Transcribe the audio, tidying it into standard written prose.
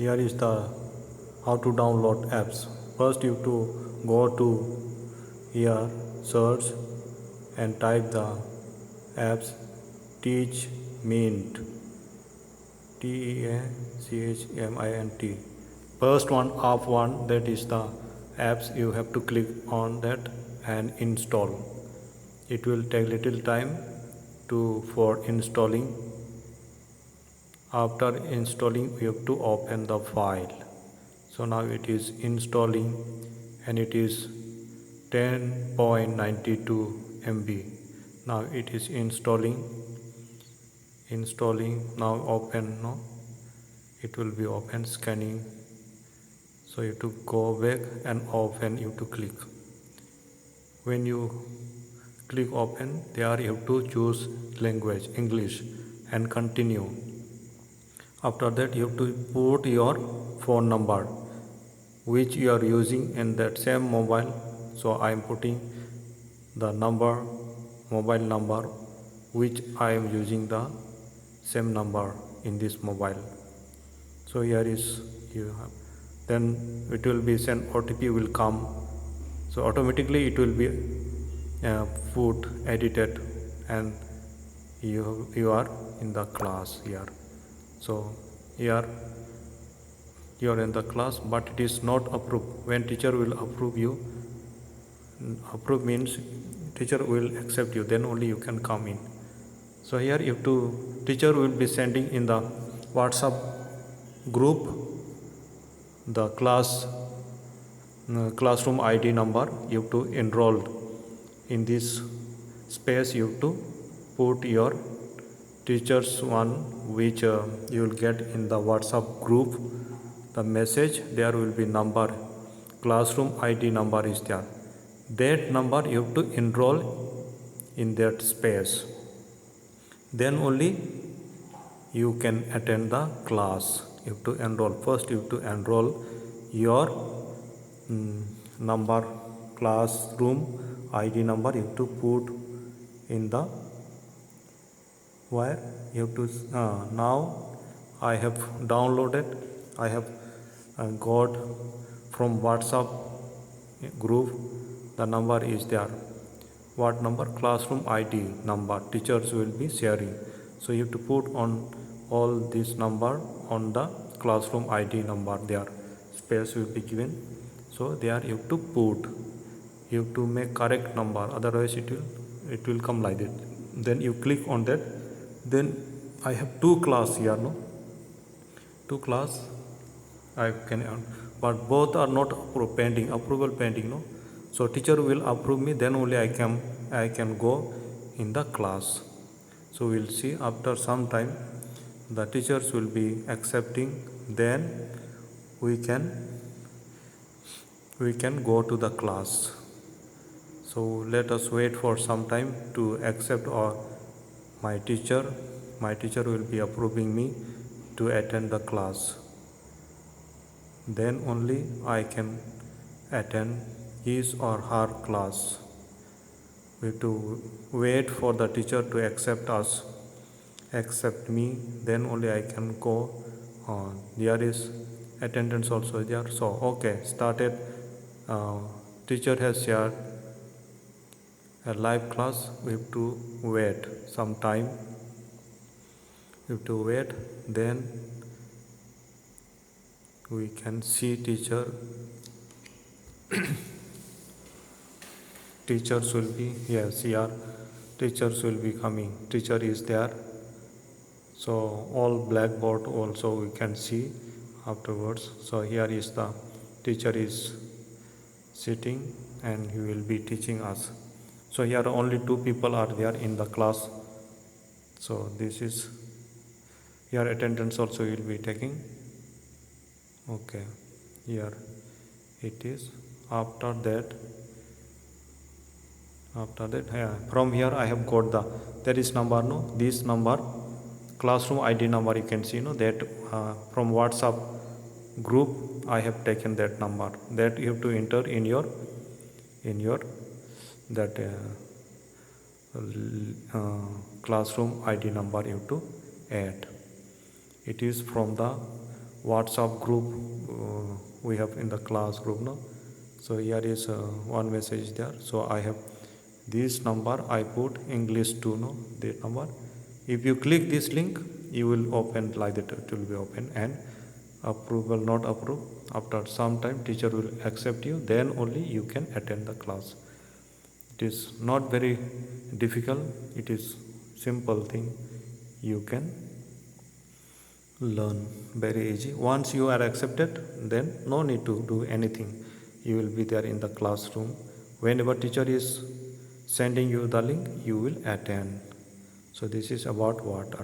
Here is the how to download apps. First you have to go to here, search and type the apps Teach Mint, TEACHMINT. First one of one, that is the apps. You have to click on that and install. It will take little time for installing. After installing, we have to open the file. So now it is installing and it is 10.92 MB. Now it is installing. Now open. No, it will be open, scanning. So you have to go back and open. You have to click. When you click open, there you have to choose language English and continue. After that you have to put your phone number which you are using in that same mobile. So I am putting the mobile number which I am using, the same number in this mobile. So here is you have, then it will be sent, OTP will come. So automatically it will be put edited and you are in the class here. So here you are in the class, but it is not approved. When teacher will approve you, approve means teacher will accept you, then only you can come in. So here you have to, teacher will be sending in the WhatsApp group the classroom ID number. You have to enroll in this space. You have to put your teachers one which you will get in the WhatsApp group, the message. There will be number, classroom ID number is there. That number you have to enroll in that space, then only you can attend the class. You have to enroll. First you have to enroll your number, classroom ID number. You have to put in the where you have to now I have downloaded, I have got from WhatsApp group. The number is there. What number? Classroom ID number teachers will be sharing. So you have to put on all this number on the classroom ID number. There space will be given. So there you have to put, you have to make correct number, otherwise it will come like that. Then you click on that. Then I have two class here, no, two class I can, but both are not pending, approval pending, no. So teacher will approve me, then only I can go in the class. So we'll see after some time the teachers will be accepting, then we can go to the class. So let us wait for some time to accept, or my teacher will be approving me to attend the class. Then only I can attend his or her class. We have to wait for the teacher to accept me, then only I can go on. There is attendance also there. So okay, started. Teacher has shared a live class. We have to wait some time. We have to wait, then we can see teacher. Teachers will be, yes, here teachers will be coming. Teacher is there. So all blackboard also we can see afterwards. So here is the teacher is sitting and he will be teaching us. So here only two people are there in the class. So this is, here attendance also will be taking. Okay, here it is. After that from here I have got there is number, no, this number, classroom ID number, you can see, no, that from WhatsApp group I have taken that number. That you have to enter in your that classroom ID number you have to add. It is from the WhatsApp group we have in the class group, no? So here is one message there. So I have this number, I put English 2, no, that number. If you click this link, you will open like that, it will be open, and approval not approve. After some time teacher will accept you, then only you can attend the class. It is not very difficult, it is simple thing, you can learn very easy. Once you are accepted, then no need to do anything, you will be there in the classroom. Whenever teacher is sending you the link, you will attend. So this is about what